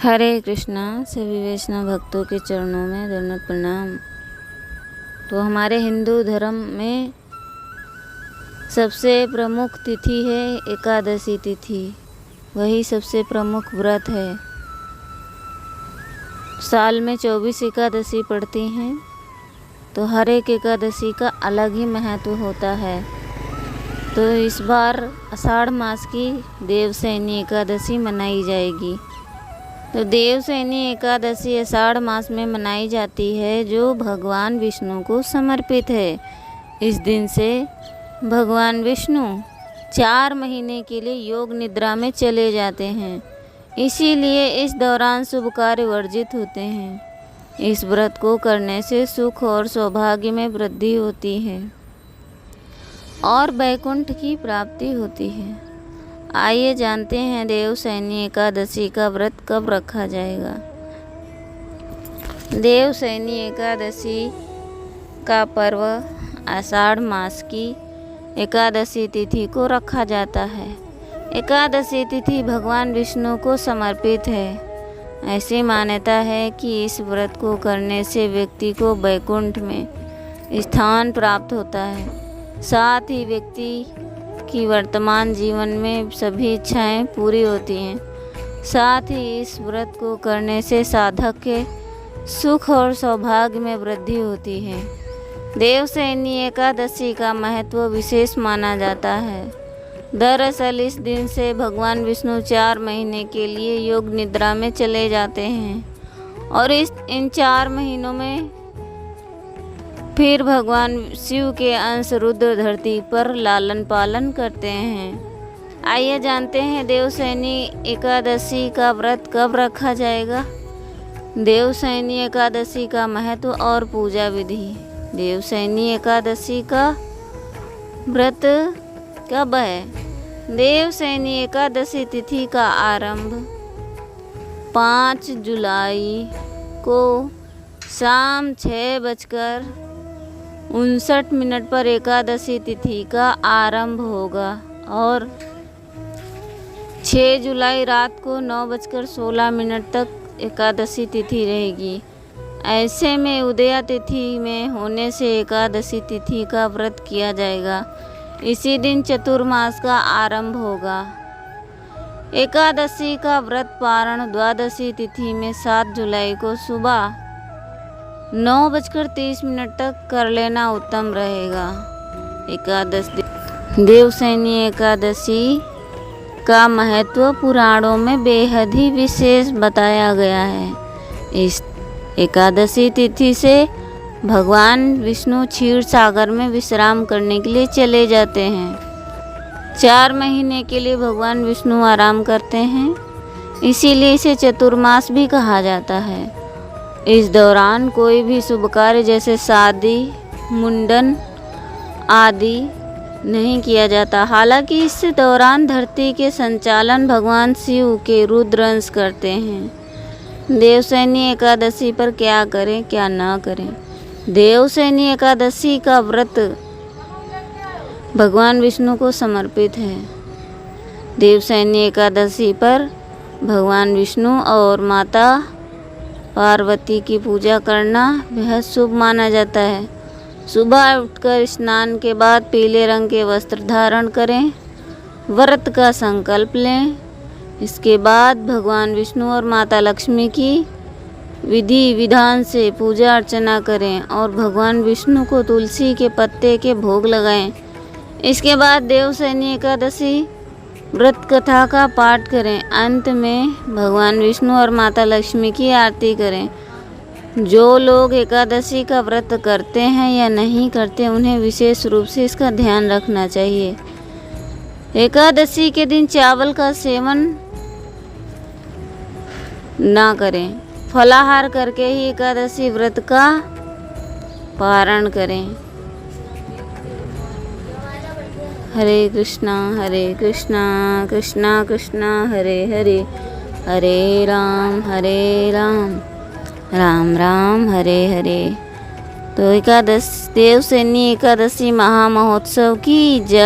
हरे कृष्णा। सभी वैष्णव भक्तों के चरणों में दंडवत प्रणाम। तो हमारे हिंदू धर्म में सबसे प्रमुख तिथि है एकादशी तिथि। वही सबसे प्रमुख व्रत है। साल में 24 एकादशी पड़ती हैं, तो हर एक एकादशी का अलग ही महत्व होता है। तो इस बार आषाढ़ मास की देवशयनी एकादशी मनाई जाएगी। तो देवशयनी एकादशी आषाढ़ मास में मनाई जाती है, जो भगवान विष्णु को समर्पित है। इस दिन से भगवान विष्णु 4 महीने के लिए योग निद्रा में चले जाते हैं, इसीलिए इस दौरान शुभ कार्य वर्जित होते हैं। इस व्रत को करने से सुख और सौभाग्य में वृद्धि होती है और वैकुंठ की प्राप्ति होती है। आइए जानते हैं देवशयनी एकादशी का व्रत कब रखा जाएगा। देवशयनी एकादशी का पर्व आषाढ़ मास की एकादशी तिथि को रखा जाता है। एकादशी तिथि भगवान विष्णु को समर्पित है। ऐसी मान्यता है कि इस व्रत को करने से व्यक्ति को वैकुंठ में स्थान प्राप्त होता है। साथ ही व्यक्ति की वर्तमान जीवन में सभी इच्छाएं पूरी होती हैं। साथ ही इस व्रत को करने से साधक के सुख और सौभाग्य में वृद्धि होती है। देवशयनी एकादशी का महत्व विशेष माना जाता है। दरअसल इस दिन से भगवान विष्णु 4 महीने के लिए योग निद्रा में चले जाते हैं और इन 4 महीनों में फिर भगवान शिव के अंश रुद्र धरती पर लालन पालन करते हैं। आइए जानते हैं देवशयनी एकादशी का व्रत कब रखा जाएगा। देवशयनी एकादशी का महत्व और पूजा विधि। देवशयनी एकादशी का व्रत कब है। देवशयनी एकादशी तिथि का आरंभ 5 जुलाई को शाम 6:59 पर एकादशी तिथि का आरंभ होगा और 6 जुलाई रात को 9:16 तक एकादशी तिथि रहेगी। ऐसे में उदया तिथि में होने से एकादशी तिथि का व्रत किया जाएगा। इसी दिन चतुर्मास का आरंभ होगा। एकादशी का व्रत पारण द्वादशी तिथि में 7 जुलाई को सुबह 9:30 तक कर लेना उत्तम रहेगा। देवशयनी एकादशी का महत्व पुराणों में बेहद ही विशेष बताया गया है। इस एकादशी तिथि से भगवान विष्णु क्षीर सागर में विश्राम करने के लिए चले जाते हैं। 4 महीने के लिए भगवान विष्णु आराम करते हैं, इसीलिए इसे चतुर्मास भी कहा जाता है। इस दौरान कोई भी शुभ कार्य जैसे शादी, मुंडन आदि नहीं किया जाता। हालांकि इस दौरान धरती के संचालन भगवान शिव के रुद्र अंश करते हैं। देवशयनी एकादशी पर क्या करें क्या ना करें। देवशयनी एकादशी का व्रत भगवान विष्णु को समर्पित है। देवशयनी एकादशी पर भगवान विष्णु और माता पार्वती की पूजा करना बेहद शुभ माना जाता है। सुबह उठकर स्नान के बाद पीले रंग के वस्त्र धारण करें, व्रत का संकल्प लें। इसके बाद भगवान विष्णु और माता लक्ष्मी की विधि विधान से पूजा अर्चना करें और भगवान विष्णु को तुलसी के पत्ते के भोग लगाएं। इसके बाद देवशयनी एकादशी व्रत कथा का पाठ करें। अंत में भगवान विष्णु और माता लक्ष्मी की आरती करें। जो लोग एकादशी का व्रत करते हैं या नहीं करते, उन्हें विशेष रूप से इसका ध्यान रखना चाहिए। एकादशी के दिन चावल का सेवन ना करें। फलाहार करके ही एकादशी व्रत का पारण करें। हरे कृष्णा कृष्णा कृष्णा हरे हरे, हरे राम राम राम हरे हरे। तो देवशयनी एकादशी महामहोत्सव की जय।